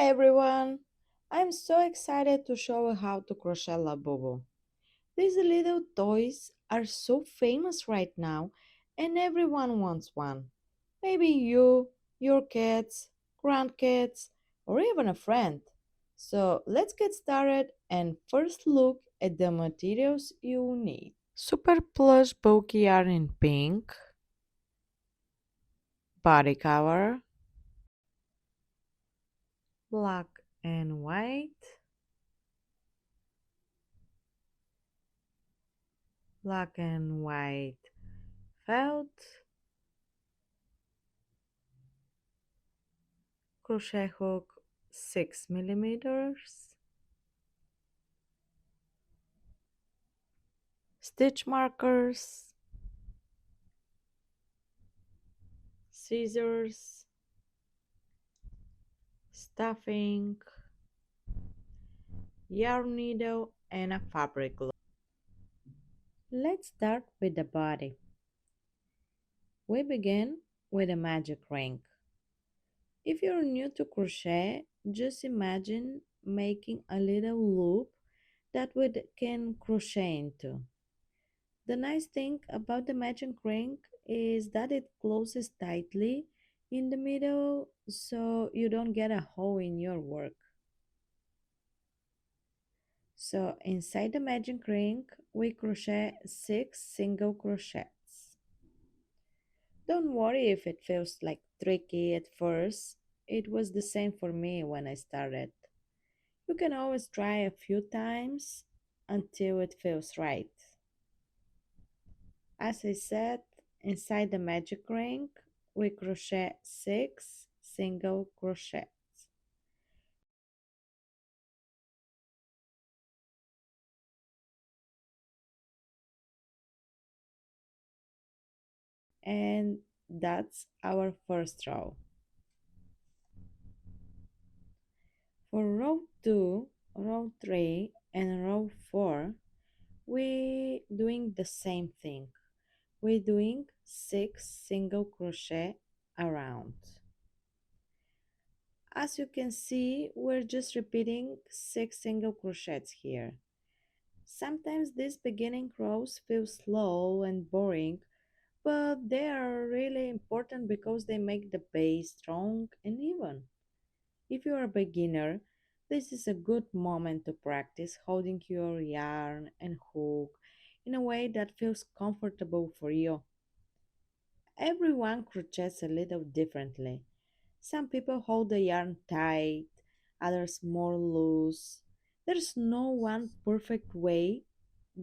everyone! I'm so excited to show you how to crochet Labubu. These little toys are so famous right now and everyone wants one. Maybe you, your kids, grandkids, or even a friend. So let's get started and first look at the materials you need. Super plush bulky yarn in pink, body cover, black and white, black and white felt, crochet hook 6 millimeters, stitch markers, scissors, stuffing, yarn needle, and a fabric glue. Let's start with the body. We begin with a magic ring. If you're new to crochet, just imagine making a little loop that we can crochet into. The nice thing about the magic ring is that it closes tightly in the middle so you don't get a hole in your work. So inside the magic ring, we crochet 6 single crochets. Don't worry if it feels like tricky at first. It was the same for me when I started. You can always try a few times until it feels right. As I said, inside the magic ring, we crochet 6 single crochets. And that's our first row. For row 2, row 3, and row 4, we doing the same thing. We're doing 6 single crochet around. As you can see, we're just repeating 6 single crochets here. Sometimes these beginning rows feel slow and boring, but they are really important because they make the base strong and even. If you are a beginner, this is a good moment to practice holding your yarn and hook in a way that feels comfortable for you. Everyone crochets a little differently. Some people hold the yarn tight, others more loose. There's no one perfect way,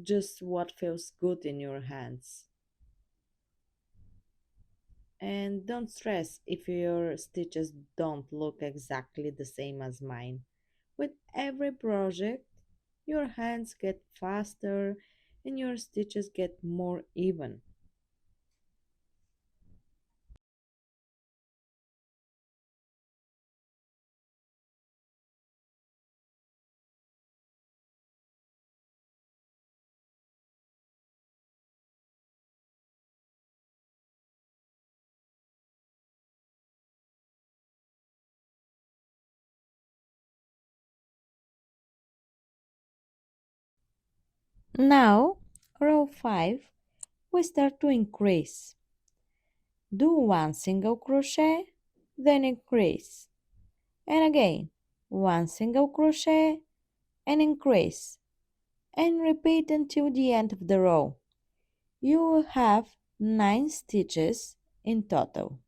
just what feels good in your hands. And don't stress if your stitches don't look exactly the same as mine. With every project, your hands get faster and your stitches get more even. Now, row 5, we start to increase. Do one single crochet, then increase. And again, one single crochet and increase. And repeat until the end of the row. You will have 9 stitches in total.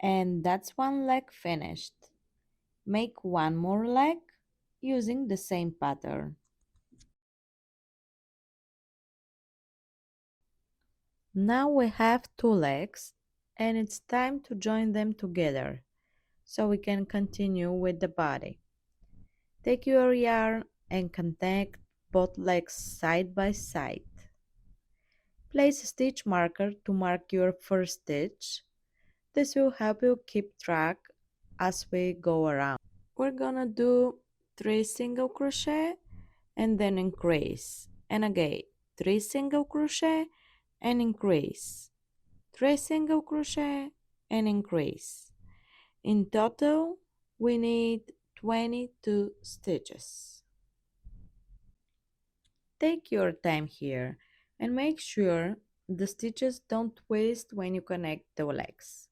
And that's one leg finished. Make one more leg using the same pattern. Now we have 2 legs and it's time to join them together so we can continue with the body. Take your yarn and connect both legs side by side. Place a stitch marker to mark your first stitch. This will help you keep track as we go around. We're gonna do 3 single crochet and then increase, and again 3 single crochet and increase, 3 single crochet and increase. In total we need 22 stitches. Take your time here and make sure the stitches don't twist when you connect the legs.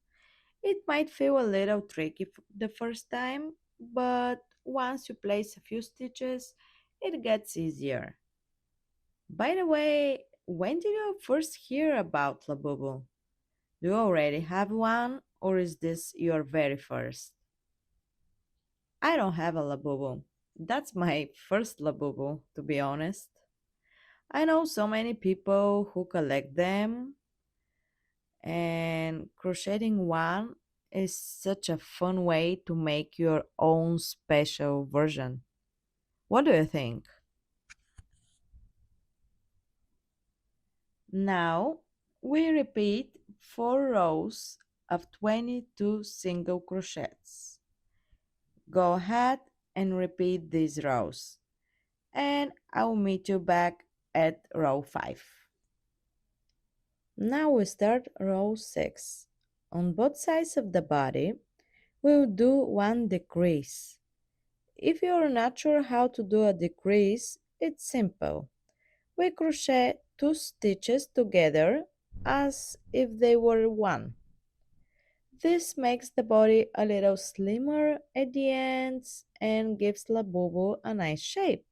It might feel a little tricky the first time, but once you place a few stitches, it gets easier. By the way, when did you first hear about Labubu? Do you already have one, or is this your very first? I don't have a Labubu. That's my first Labubu, to be honest. I know so many people who collect them, and crocheting one is such a fun way to make your own special version. What do you think? Now we repeat 4 rows of 22 single crochets. Go ahead and repeat these rows, and I'll meet you back at row 5. Now we start row 6. On both sides of the body, we'll do one decrease. If you're not sure how to do a decrease, it's simple. We crochet 2 stitches together as if they were one. This makes the body a little slimmer at the ends and gives Labubu a nice shape.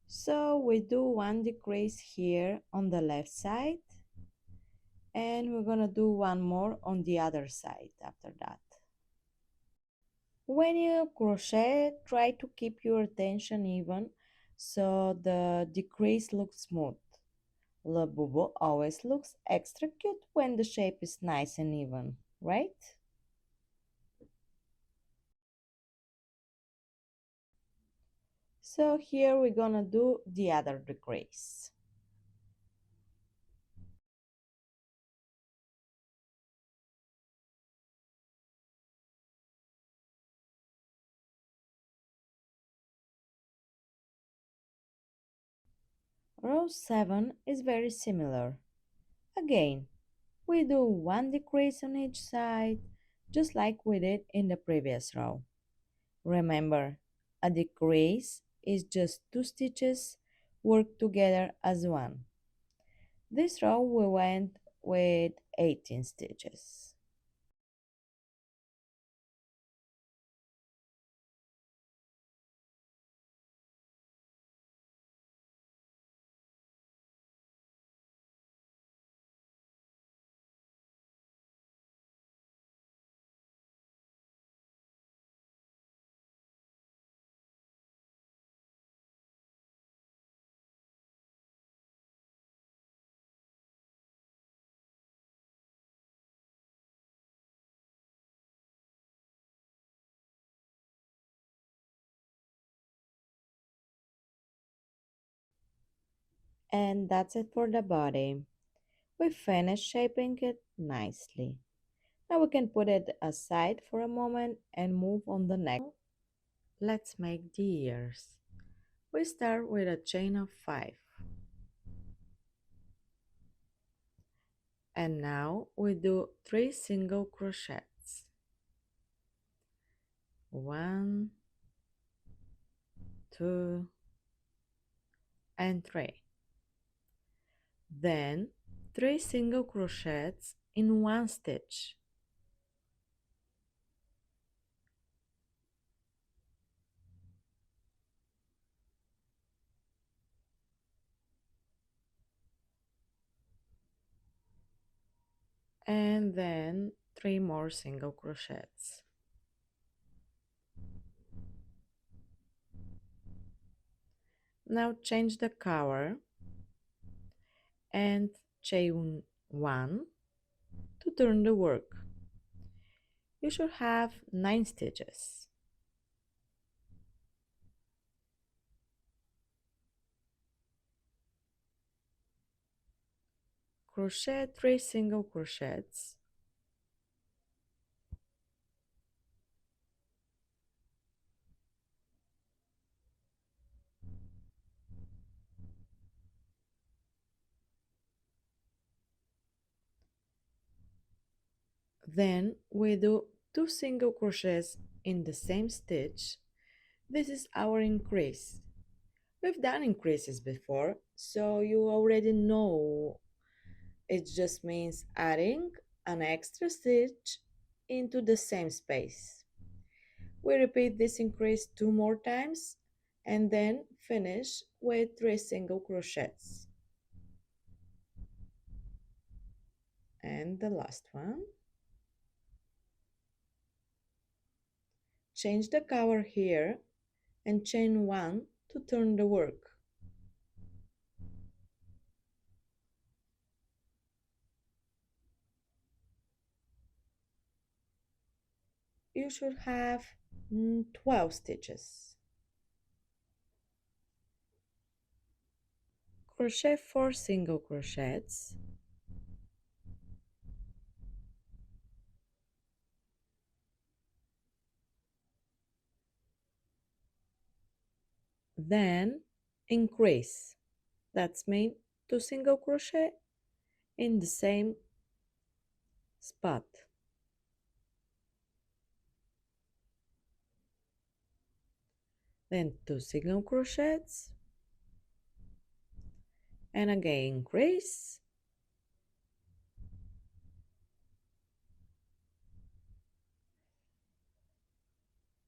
So we do one decrease here on the left side, and we're gonna do one more on the other side after that. When you crochet, try to keep your tension even so the decrease looks smooth. Labubu always looks extra cute when the shape is nice and even, right? So here we're gonna do the other decrease. Row 7 is very similar. Again, we do one decrease on each side, just like we did in the previous row. Remember, a decrease is just 2 stitches worked together as one. This row we went with 18 stitches. And that's it for the body. We finished shaping it nicely. Now we can put it aside for a moment and move on the next. Let's make the ears. We start with a chain of 5. And now we do 3 single crochets. 1, 2, and 3. Then 3 single crochets in one stitch. And then 3 more single crochets. Now change the color and chain 1 to turn the work. You should have 9 stitches. Crochet 3 single crochets Then we do 2 single crochets in the same stitch. This is our increase. We've done increases before, so you already know it just means adding an extra stitch into the same space. We repeat this increase 2 more times and then finish with 3 single crochets. And the last one. Change the cover here and chain 1 to turn the work. You should have 12 stitches. Crochet 4 single crochets, then increase. That's mean 2 single crochet in the same spot. Then 2 single crochets and again increase,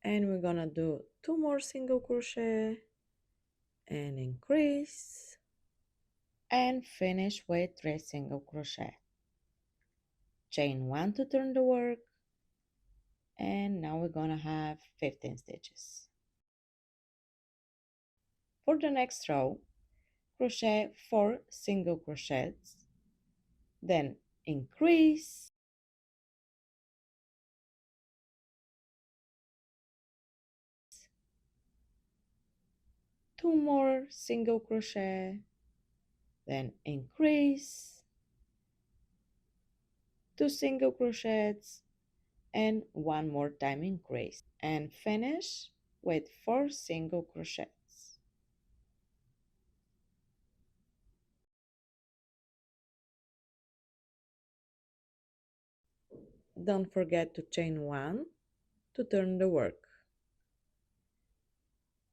and we're gonna do 2 more single crochet and increase and finish with 3 single crochet. Chain 1 to turn the work, and now we're gonna have 15 stitches. For the next row, crochet 4 single crochets, then increase, 2 more single crochet, then increase, 2 single crochets, and 1 more time increase, and finish with 4 single crochets. Don't forget to chain 1 to turn the work.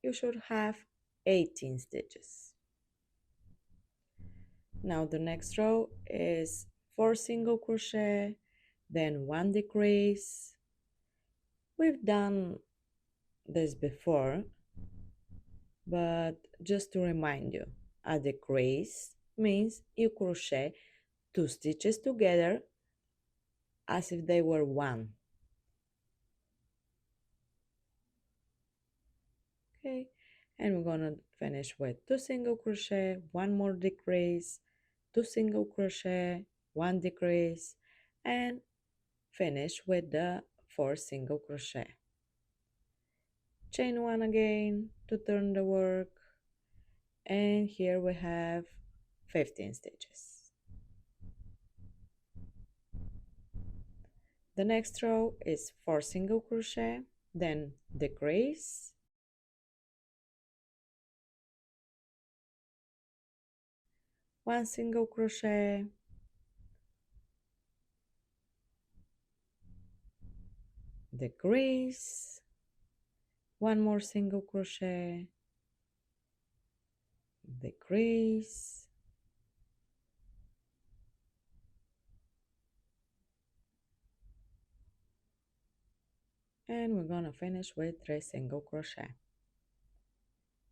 You should have 18 stitches. Now the next row is 4 single crochet, then 1 decrease. We've done this before, but just to remind you, a decrease means you crochet 2 stitches together as if they were one. Okay, and we're gonna finish with 2 single crochet, 1 more decrease, 2 single crochet, 1 decrease, and finish with the 4 single crochet. Chain 1 again to turn the work, and here we have 15 stitches. The next row is 4 single crochet, then decrease, 1 single crochet, decrease, 1 more single crochet, decrease, and we're gonna finish with 3 single crochet.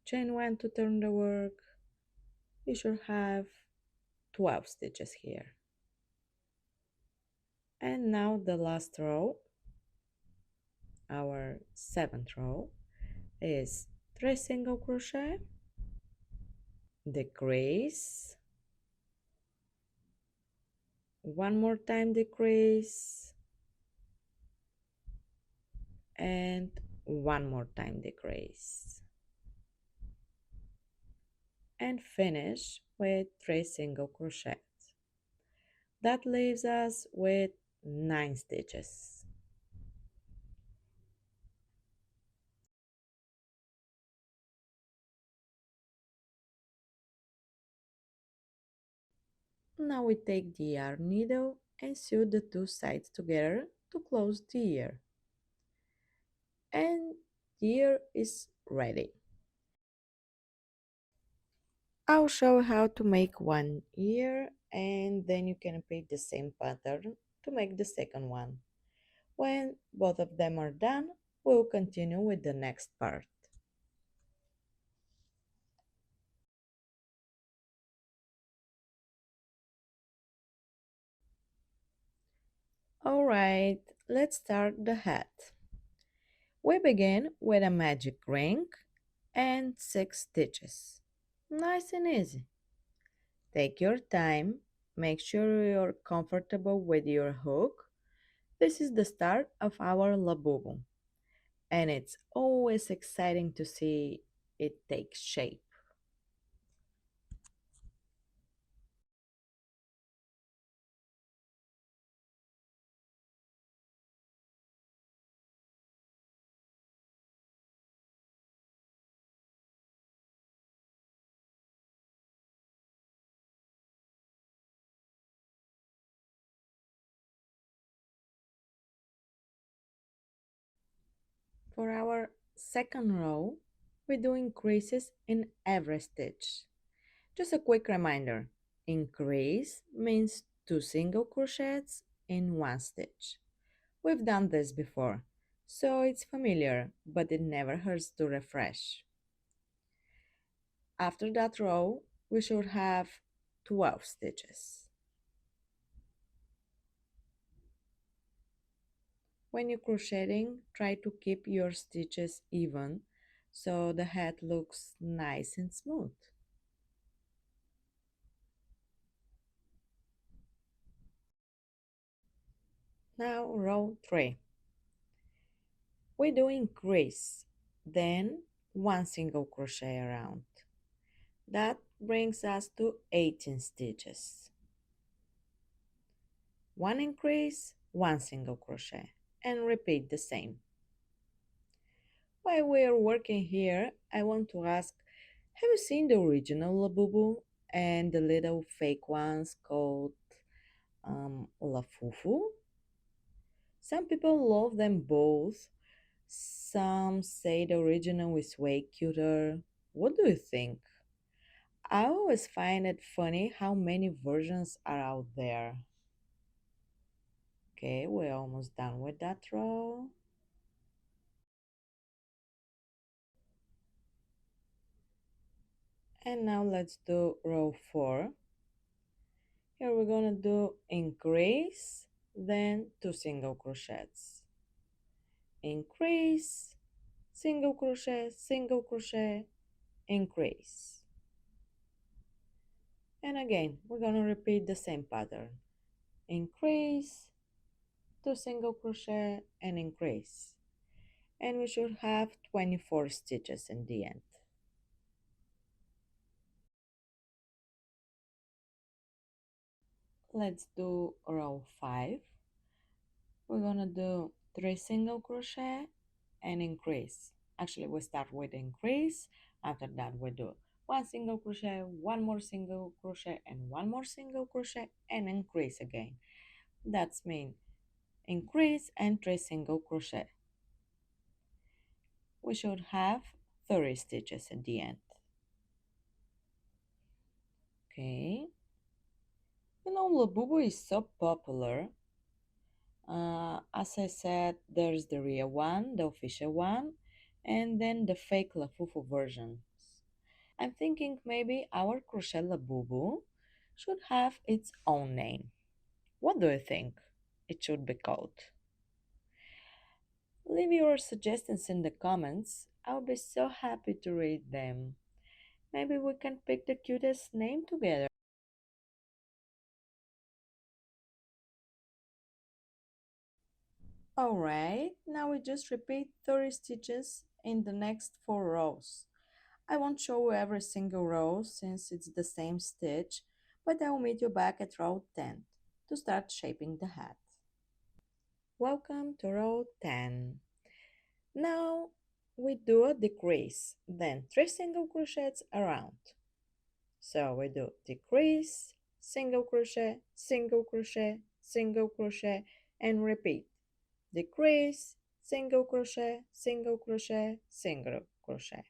Chain 1 to turn the work. You should have 12 stitches here. And now the last row, our 7th row, is 3 single crochet, decrease, 1 more time decrease, and 1 more time decrease, and finish with 3 single crochets. That leaves us with 9 stitches. Now we take the yarn needle and sew the two sides together to close the ear. And the ear is ready. I'll show how to make one ear and then you can repeat the same pattern to make the second one. When both of them are done, we'll continue with the next part. Alright, let's start the hat. We begin with a magic ring and 6 stitches. Nice and easy. Take your time, make sure you're comfortable with your hook. This is the start of our Labubu, and it's always exciting to see it take shape. For our second row, we do increases in every stitch. Just a quick reminder, increase means 2 single crochets in 1 stitch. We've done this before, so it's familiar, but it never hurts to refresh. After that row, we should have 12 stitches. When you're crocheting, try to keep your stitches even so the hat looks nice and smooth. Now row 3. We do increase, then 1 single crochet around. That brings us to 18 stitches. 1 increase, 1 single crochet, and repeat the same. While we're working here, I want to ask, have you seen the original Labubu and the little fake ones called Lafufu? Some people love them both. Some say the original is way cuter. What do you think? I always find it funny how many versions are out there. Okay, we're almost done with that row. And now let's do row 4. Here we're gonna do increase, then 2 single crochets. Increase, single crochet, increase. And again, we're gonna repeat the same pattern. Increase, 2 single crochet, and increase. And we should have 24 stitches in the end. Let's do row 5. We're gonna do 3 single crochet and increase. Actually, we start with increase. After that, we do 1 single crochet, 1 more single crochet, and 1 more single crochet, and increase again. That's mean increase and 3 single crochet. We should have 30 stitches at the end. Okay. You know, Labubu is so popular. As I said, there's the real one, the official one, and then the fake Lafufu versions. I'm thinking maybe our Crochet Labubu should have its own name. What do you think it should be called? Leave your suggestions in the comments. I'll be so happy to read them. Maybe we can pick the cutest name together. Alright, now we just repeat 30 stitches in the next 4 rows. I won't show every single row since it's the same stitch, but I will meet you back at row 10 to start shaping the hat. Welcome to row 10. Now we do a decrease, then 3 single crochets around. So we do decrease, single crochet, single crochet, single crochet, and repeat. Decrease, single crochet, single crochet, single crochet.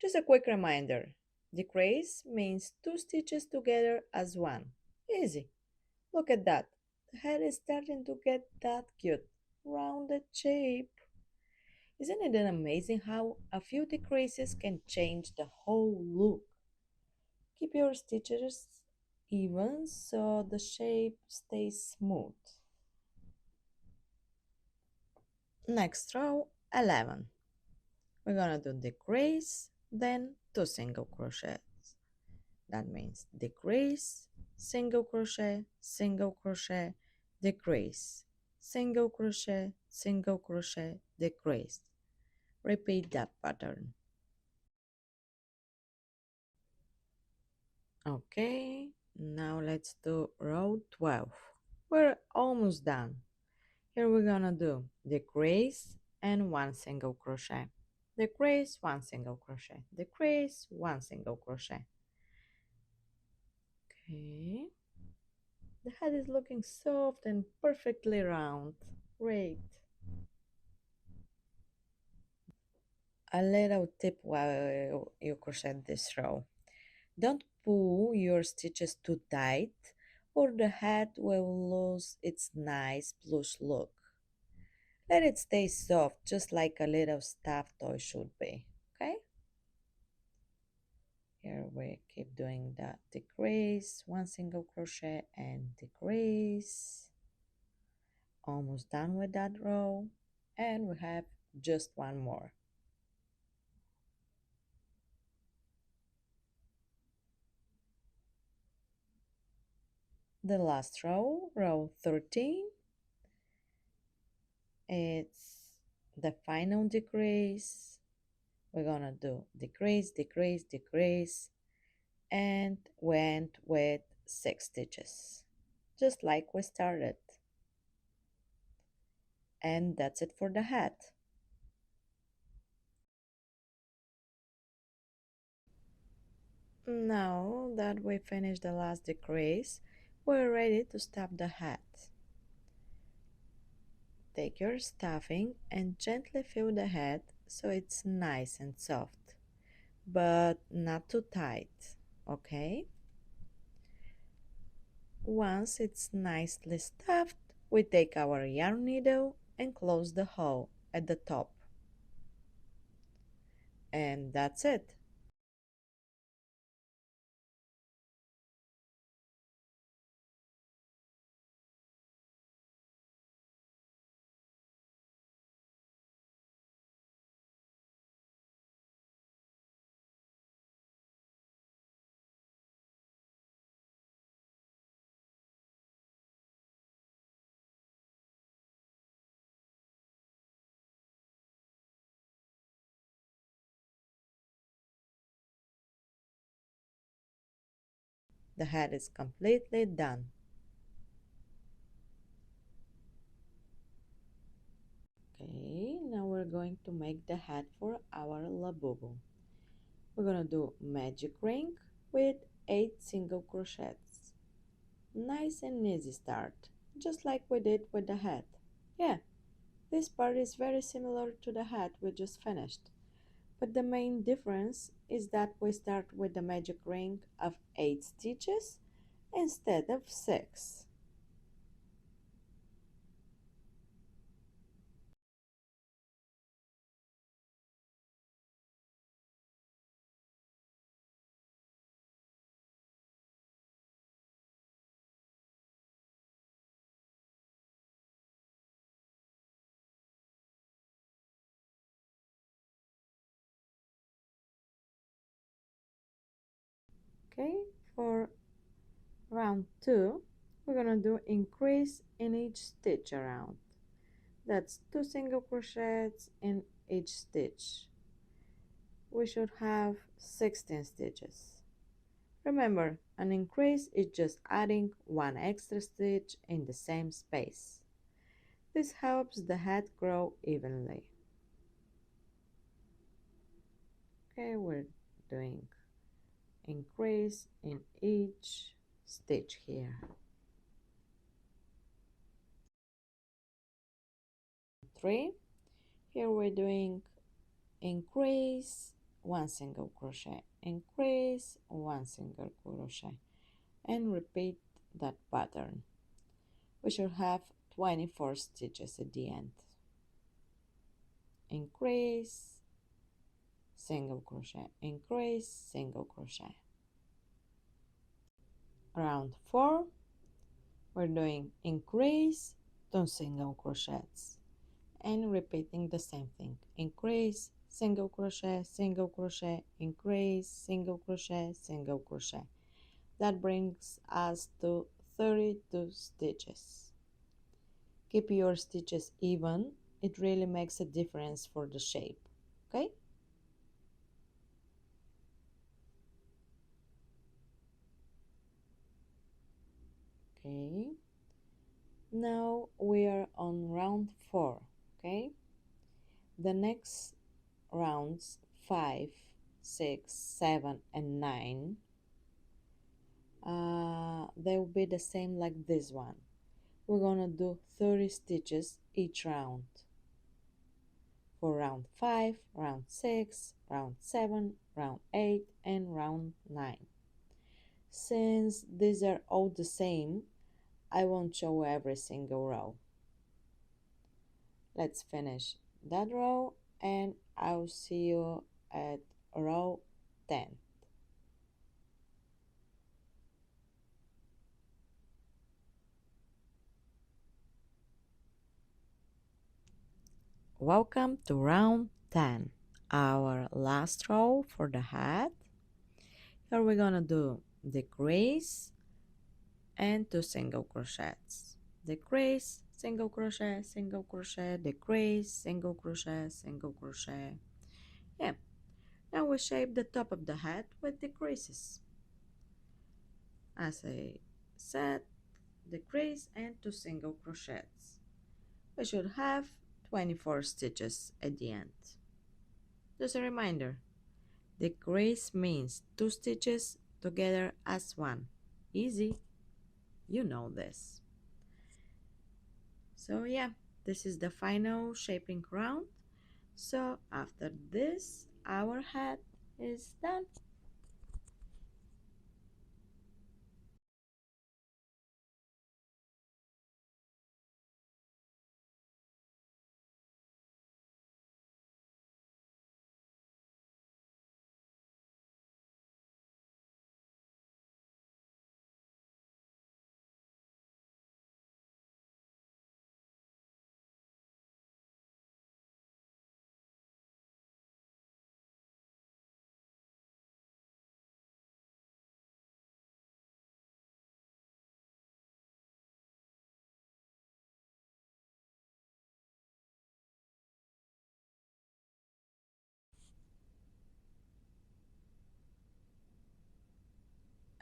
Just a quick reminder, decrease means 2 stitches together as one. Easy. Look at that. The head is starting to get that cute, rounded shape. Isn't it amazing how a few decreases can change the whole look? Keep your stitches even so the shape stays smooth. Next row, 11. We're gonna do decrease, then 2 single crochets. That means decrease, single crochet, single crochet, decrease, single crochet, single crochet, decrease. Repeat that pattern. Okay, now let's do row 12. We're almost done. Here we're gonna do decrease and 1 single crochet. Decrease, 1 single crochet. Decrease, 1 single crochet. Okay. The head is looking soft and perfectly round. Great. A little tip while you crochet this row. Don't pull your stitches too tight or the head will lose its nice plush look. Let it stay soft, just like a little stuffed toy should be, okay? Here we keep doing that decrease, 1 single crochet and decrease. Almost done with that row, and we have just one more. The last row, row 13, it's the final decrease. We're gonna do decrease, decrease, decrease, and went with 6 stitches, just like we started. And that's it for the hat. Now that we finished the last decrease, we're ready to stuff the hat. Take your stuffing and gently fill the head so it's nice and soft, but not too tight, okay? Once it's nicely stuffed, we take our yarn needle and close the hole at the top. And that's it. The hat is completely done. Okay, now we're going to make the hat for our Labubu. We're gonna do magic ring with 8 single crochets. Nice and easy start, just like we did with the hat. Yeah, this part is very similar to the hat we just finished, but the main difference is that we start with the magic ring of 8 stitches instead of 6. Okay, for round 2, we're gonna do increase in each stitch around. That's 2 single crochets in each stitch. We should have 16 stitches. Remember, an increase is just adding one extra stitch in the same space. This helps the head grow evenly. Okay, we're doing increase in each stitch here. 3. Here we're doing increase, 1 single crochet, increase, 1 single crochet, and repeat that pattern. We should have 24 stitches at the end. Increase, single crochet, increase, single crochet. Round 4, we're doing increase, 2 single crochets, and repeating the same thing. Increase, single crochet, increase, single crochet, single crochet. That brings us to 32 stitches. Keep your stitches even, it really makes a difference for the shape, okay? Okay, now we are on round 4, okay? The next rounds 5, 6, 7, and 9, they will be the same like this one. We're gonna do 30 stitches each round. For round 5, round 6, round 7, round 8, and round 9. Since these are all the same, I won't show every single row. Let's finish that row and I'll see you at row 10. Welcome to round 10, our last row for the hat. Here we're gonna do decrease and 2 single crochets. Decrease, single crochet, single crochet, decrease, single crochet, single crochet. Yeah, now we shape the top of the hat with decreases. As I said, decrease and 2 single crochets. We should have 24 stitches at the end. Just a reminder, decrease means 2 stitches together as one. Easy, you know this. So yeah, this is the final shaping round. So after this, our hat is done.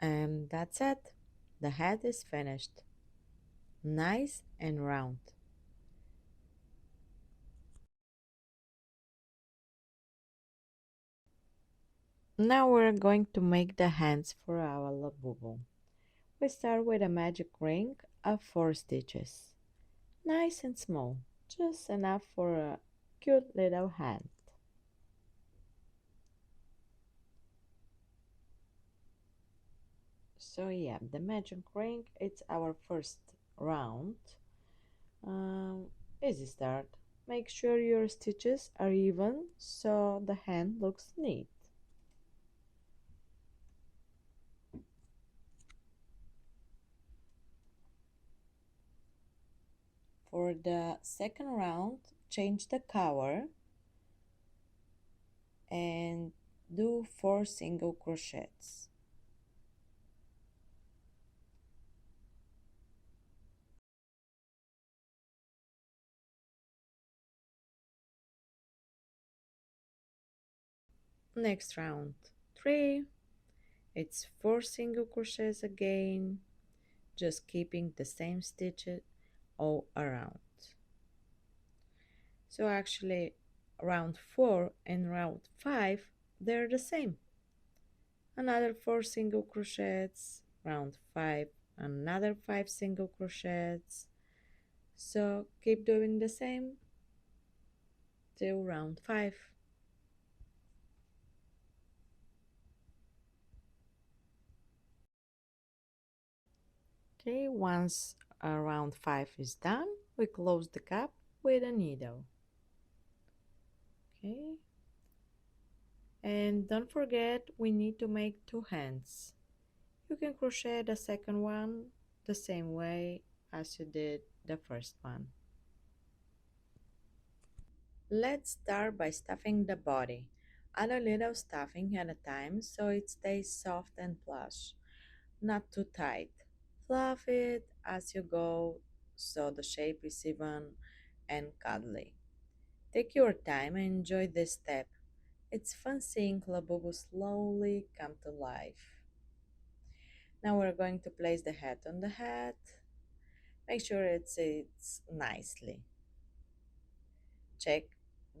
And that's it. The hat is finished. Nice and round. Now we're going to make the hands for our Labubu. We start with a magic ring of 4 stitches. Nice and small, just enough for a cute little hand. So yeah, the magic ring, it's our first round. Easy start. Make sure your stitches are even so the hand looks neat. For the second round, change the color and do 4 single crochets. Next round 3, it's 4 single crochets again, just keeping the same stitches all around. So actually round 4 and round 5, they're the same. Another 4 single crochets, round 5, another 5 single crochets. So keep doing the same till round 5. Okay, once round 5 is done, we close the cap with a needle. Okay, and don't forget we need to make 2 hands. You can crochet the second one the same way as you did the first one. Let's start by stuffing the body. Add a little stuffing at a time so it stays soft and plush, not too tight. Fluff it as you go so the shape is even and cuddly. Take your time and enjoy this step. It's fun seeing Labubu slowly come to life. Now we're going to place the head on the hat. Make sure it sits nicely. Check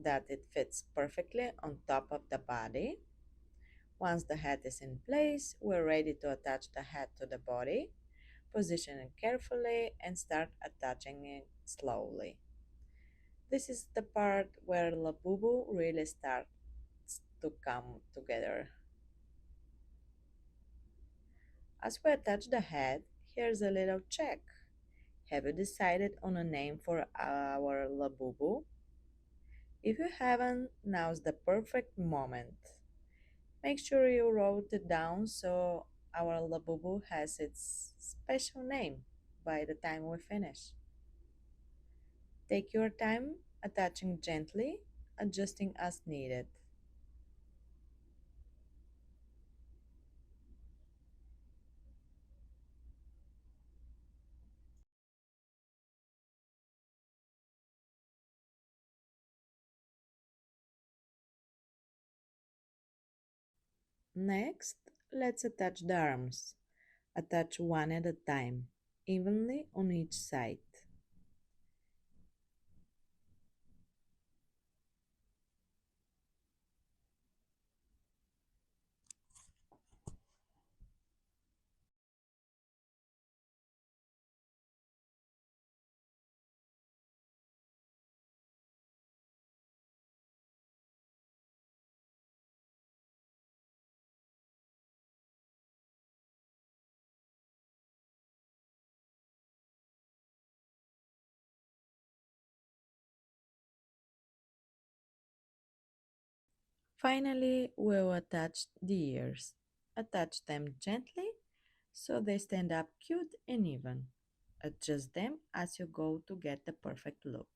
that it fits perfectly on top of the body. Once the head is in place, we're ready to attach the head to the body. Position it carefully and start attaching it slowly. This is the part where Labubu really starts to come together. As we attach the head, here's a little check. Have you decided on a name for our Labubu? If you haven't, now's the perfect moment. Make sure you wrote it down so our Labubu has its special name by the time we finish. Take your time attaching gently, adjusting as needed. Next, let's attach the arms. Attach one at a time, evenly on each side. Finally, we'll attach the ears. Attach them gently so they stand up cute and even. Adjust them as you go to get the perfect look.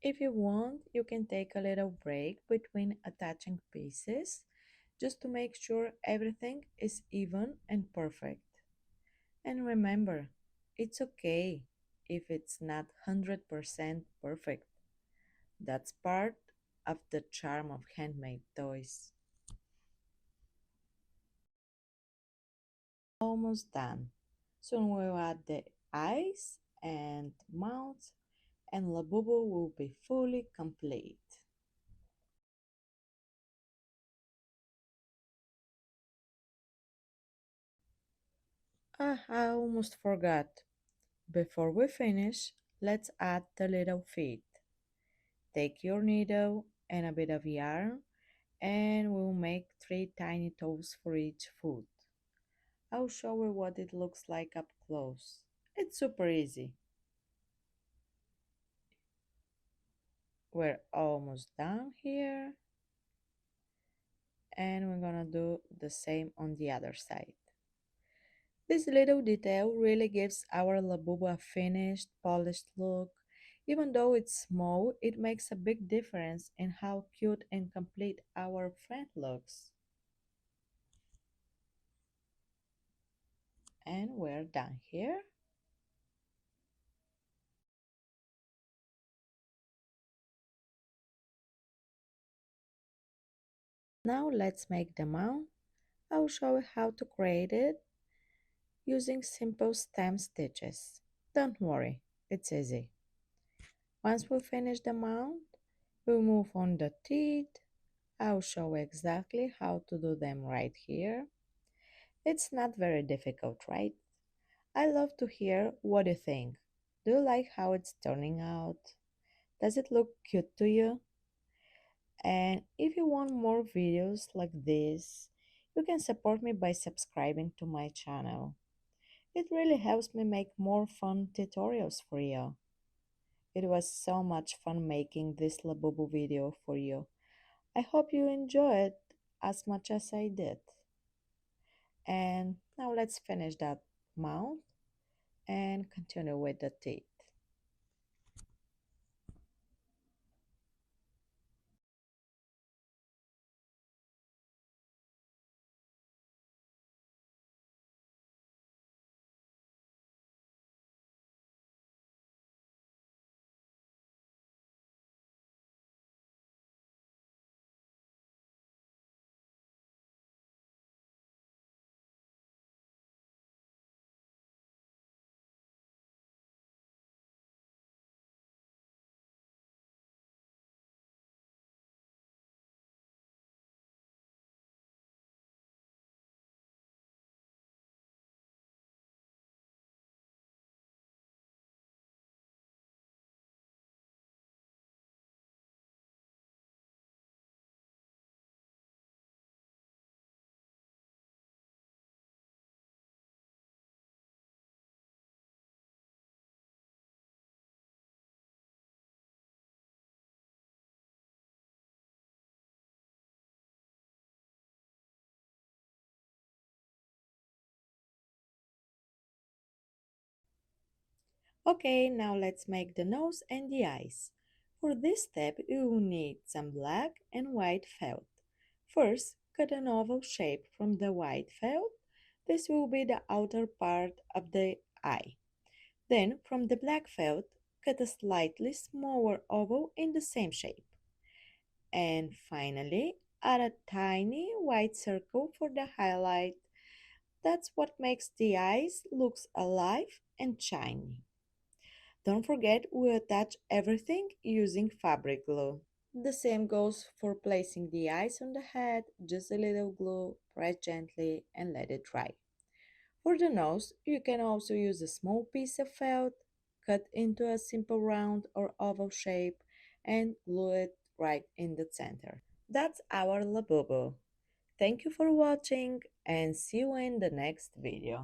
If you want, you can take a little break between attaching pieces just to make sure everything is even and perfect. And remember, it's okay if it's not 100% perfect. That's part of the charm of handmade toys. Almost done. Soon we'll add the eyes and mouth and Labubu will be fully complete. Ah, I almost forgot. Before we finish, let's add the little feet. Take your needle and a bit of yarn and we'll make 3 tiny toes for each foot. I'll show you what it looks like up close. It's super easy. We're almost done here and we're gonna do the same on the other side. This little detail really gives our Labubu a finished, polished look. Even though it's small, it makes a big difference in how cute and complete our friend looks. And we're done here. Now let's make the mount. I'll show you how to create it using simple stem stitches. Don't worry, it's easy. Once we finish the mount, we'll move on the teeth. I'll show exactly how to do them right here. It's not very difficult, right? I love to hear what you think. Do you like how it's turning out? Does it look cute to you? And if you want more videos like this, you can support me by subscribing to my channel. It really helps me make more fun tutorials for you. It was so much fun making this Labubu video for you. I hope you enjoyed as much as I did. And now let's finish that mouth and continue with the teeth. Okay, now let's make the nose and the eyes. For this step, you will need some black and white felt. First, cut an oval shape from the white felt. This will be the outer part of the eye. Then, from the black felt, cut a slightly smaller oval in the same shape. And finally, add a tiny white circle for the highlight. That's what makes the eyes look alive and shiny. Don't forget we attach everything using fabric glue. The same goes for placing the eyes on the head, just a little glue, press gently and let it dry. For the nose, you can also use a small piece of felt, cut into a simple round or oval shape and glue it right in the center. That's our Labubu. Thank you for watching and see you in the next video.